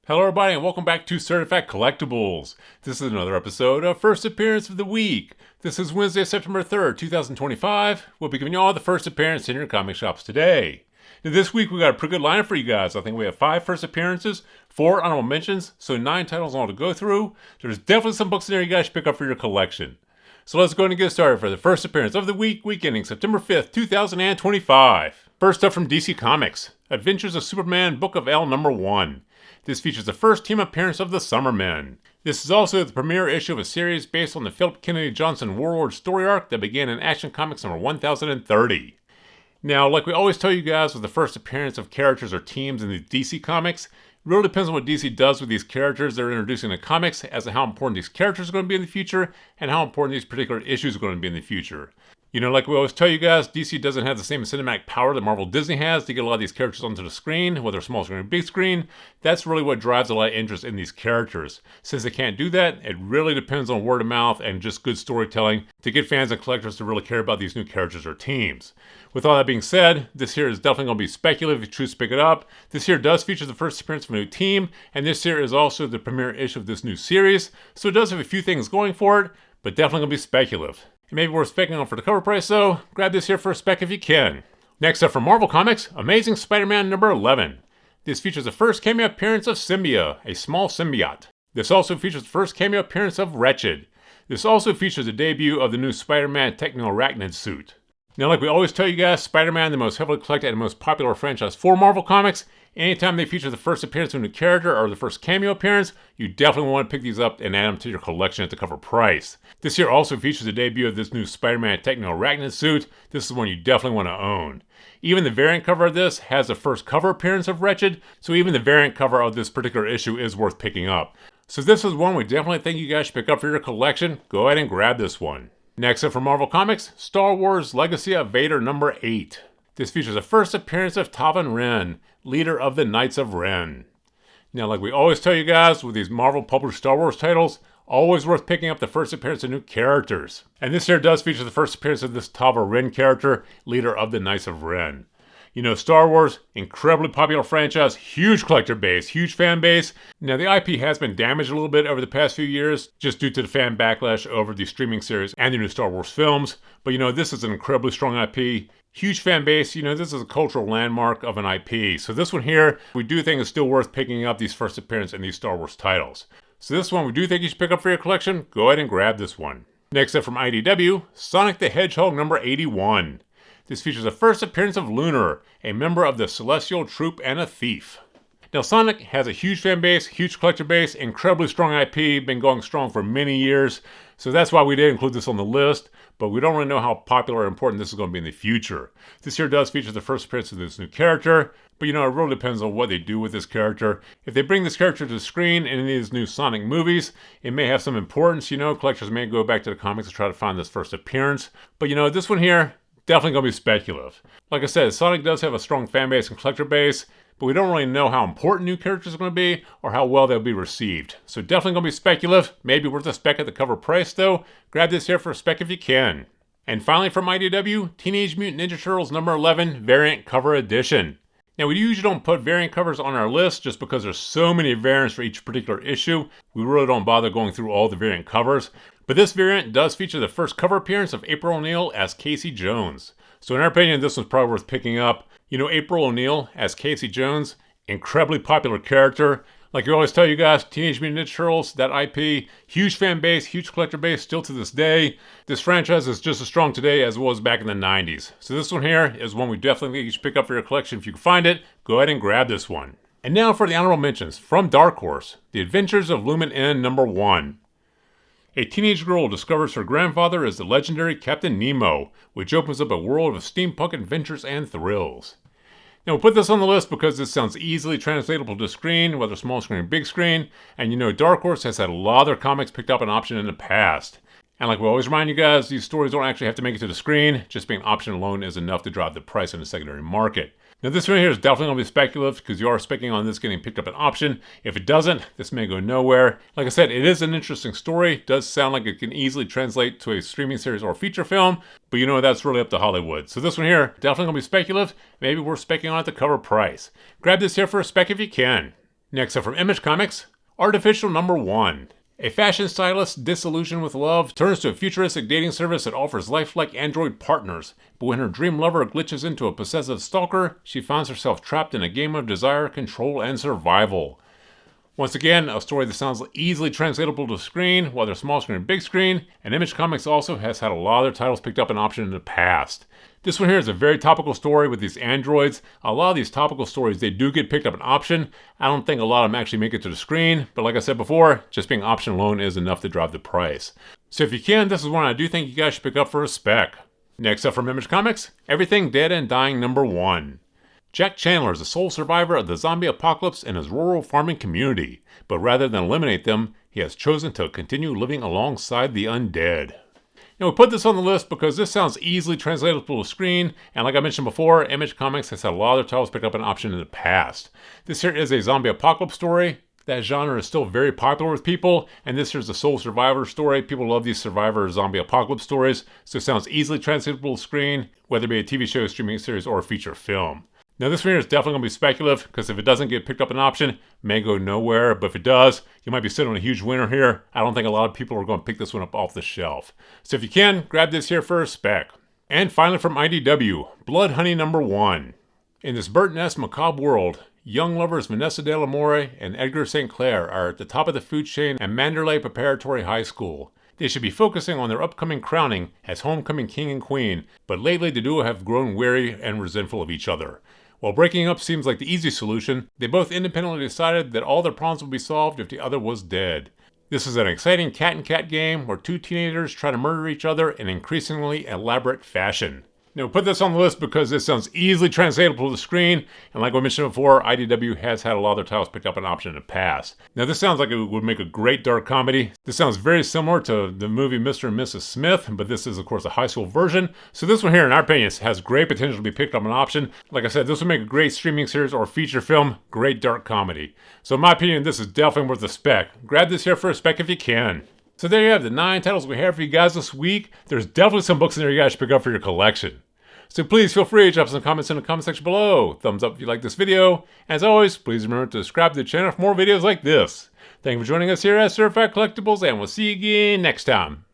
Hello everybody and welcome back to Certified Collectibles. This is another episode of First Appearance of the Week. This is Wednesday, September 3rd, 2025. We'll be giving you all the first appearance in your comic shops today. Now this week we got a pretty good lineup for you guys. I think we have 5 first appearances, 4 honorable mentions, so 9 titles all to go through. There's definitely some books in there you guys should pick up for your collection. So let's go ahead and get started for the first appearance of the week ending September 5th, 2025. First up from DC Comics, Adventures of Superman Book of L number 1. This features the first team appearance of the Summermen. This is also the premiere issue of a series based on the Philip Kennedy Johnson Warlord story arc that began in Action Comics number 1030. Now, like we always tell you guys with the first appearance of characters or teams in the DC Comics, it really depends on what DC does with these characters they're introducing in comics as to how important these characters are going to be in the future and how important these particular issues are going to be in the future. You know, like we always tell you guys, DC doesn't have the same cinematic power that Marvel Disney has to get a lot of these characters onto the screen, whether small screen or big screen. That's really what drives a lot of interest in these characters. Since they can't do that, it really depends on word of mouth and just good storytelling to get fans and collectors to really care about these new characters or teams. With all that being said, this here is definitely going to be speculative if you choose to pick it up. This here does feature the first appearance of a new team, and this here is also the premiere issue of this new series, so it does have a few things going for it, but definitely going to be speculative. It may be worth specking on for the cover price though. Grab this here for a spec if you can. Next up from Marvel Comics, Amazing Spider-Man number 11. This features the first cameo appearance of Symbia, a small symbiote. This also features the first cameo appearance of Wretched. This also features the debut of the new Spider-Man Techno-Arachnid suit. Now, like we always tell you guys, Spider-Man, the most heavily collected and most popular franchise for Marvel Comics. Anytime they feature the first appearance of a new character or the first cameo appearance, you definitely want to pick these up and add them to your collection at the cover price. This here also features the debut of this new Spider-Man Techno-Arachnid suit. This is one you definitely want to own. Even the variant cover of this has the first cover appearance of Wretched, so even the variant cover of this particular issue is worth picking up. So this is one we definitely think you guys should pick up for your collection. Go ahead and grab this one. Next up from Marvel Comics, Star Wars Legacy of Vader number 8. This features the first appearance of Taven Wren, leader of the Knights of Ren. Now, like we always tell you guys with these Marvel published Star Wars titles, always worth picking up the first appearance of new characters. And this here does feature the first appearance of this Taven Wren character, leader of the Knights of Ren. You know, Star Wars, incredibly popular franchise, huge collector base, huge fan base. Now, the IP has been damaged a little bit over the past few years, just due to the fan backlash over the streaming series and the new Star Wars films. But you know, this is an incredibly strong IP, huge fan base. You know, this is a cultural landmark of an IP. So this one here, we do think is still worth picking up these first appearance in these Star Wars titles. So this one we do think you should pick up for your collection. Go ahead and grab this one. Next up from IDW, Sonic the Hedgehog number 81. This features the first appearance of Lunar, a member of the Celestial Troop and a thief. Now, Sonic has a huge fan base, huge collector base, incredibly strong IP, been going strong for many years. So that's why we did include this on the list, but we don't really know how popular or important this is going to be in the future. This here does feature the first appearance of this new character, but you know, it really depends on what they do with this character. If they bring this character to the screen in any of these new Sonic movies, it may have some importance. You know, collectors may go back to the comics to try to find this first appearance. But you know, this one here, definitely going to be speculative. Like I said, Sonic does have a strong fan base and collector base, but we don't really know how important new characters are going to be or how well they'll be received. So definitely going to be speculative. Maybe worth a spec at the cover price though. Grab this here for a spec if you can. And finally from IDW, Teenage Mutant Ninja Turtles number 11 Variant Cover Edition. Now, we usually don't put variant covers on our list just because there's so many variants for each particular issue. We really don't bother going through all the variant covers. But this variant does feature the first cover appearance of April O'Neil as Casey Jones. So in our opinion, this one's probably worth picking up. You know, April O'Neil as Casey Jones, incredibly popular character. Like we always tell you guys, Teenage Mutant Ninja Turtles, that IP, huge fan base, huge collector base still to this day. This franchise is just as strong today as it was back in the 90s. So this one here is one we definitely think you should pick up for your collection if you can find it. Go ahead and grab this one. And now for the honorable mentions. From Dark Horse, The Adventures of Lumen N number 1. A teenage girl discovers her grandfather is the legendary Captain Nemo, which opens up a world of steampunk adventures and thrills. Now, we'll put this on the list because this sounds easily translatable to screen, whether small screen or big screen, and you know Dark Horse has had a lot of their comics picked up an option in the past. And like we always remind you guys, these stories don't actually have to make it to the screen, just being option alone is enough to drive the price in the secondary market. Now this one here is definitely going to be speculative because you are specking on this getting picked up an option. If it doesn't, this may go nowhere. Like I said, it is an interesting story. It does sound like it can easily translate to a streaming series or a feature film, but you know that's really up to Hollywood. So this one here, definitely going to be speculative. Maybe we're specking on at the cover price. Grab this here for a spec if you can. Next up from Image Comics, Artificial Number 1. A fashion stylist disillusioned with love turns to a futuristic dating service that offers lifelike android partners. But when her dream lover glitches into a possessive stalker, she finds herself trapped in a game of desire, control, and survival. Once again, a story that sounds easily translatable to screen, whether small screen or big screen, and Image Comics also has had a lot of their titles picked up in option in the past. This one here is a very topical story with these androids. A lot of these topical stories, they do get picked up in option. I don't think a lot of them actually make it to the screen, but like I said before, just being option alone is enough to drive the price. So if you can, this is one I do think you guys should pick up for a spec. Next up from Image Comics, Everything Dead and Dying Number 1. Jack Chandler is the sole survivor of the zombie apocalypse in his rural farming community, but rather than eliminate them, he has chosen to continue living alongside the undead. Now, we put this on the list because this sounds easily translatable to screen, and like I mentioned before, Image Comics has had a lot of their titles picked up in option in the past. This here is a zombie apocalypse story. That genre is still very popular with people, and this here's the sole survivor story. People love these survivor zombie apocalypse stories, so it sounds easily translatable to screen, whether it be a TV show, streaming series, or a feature film. Now this one here is definitely going to be speculative, because if it doesn't get picked up in option, it may go nowhere, but if it does, you might be sitting on a huge winner here. I don't think a lot of people are going to pick this one up off the shelf. So if you can, grab this here for a spec. And finally from IDW, Blood Honey Number 1. In this Burton-esque macabre world, young lovers Vanessa De La More and Edgar St. Clair are at the top of the food chain at Manderley Preparatory High School. They should be focusing on their upcoming crowning as homecoming king and queen, but lately the duo have grown wary and resentful of each other. While breaking up seems like the easy solution, they both independently decided that all their problems would be solved if the other was dead. This is an exciting cat-and-cat game where two teenagers try to murder each other in increasingly elaborate fashion. Now, put this on the list because this sounds easily translatable to the screen, and like I mentioned before, IDW has had a lot of their titles picked up in option in the past. Now, this sounds like it would make a great dark comedy. This sounds very similar to the movie Mr. and Mrs. Smith, but this is, of course, a high school version. So this one here, in our opinion, has great potential to be picked up in option. Like I said, this would make a great streaming series or feature film, great dark comedy. So in my opinion, this is definitely worth a spec. Grab this here for a spec if you can. So there you have the 9 titles we have for you guys this week. There's definitely some books in there you guys should pick up for your collection. So please feel free to drop some comments in the comment section below. Thumbs up if you like this video. As always, please remember to subscribe to the channel for more videos like this. Thank you for joining us here at Certified Collectibles, and we'll see you again next time.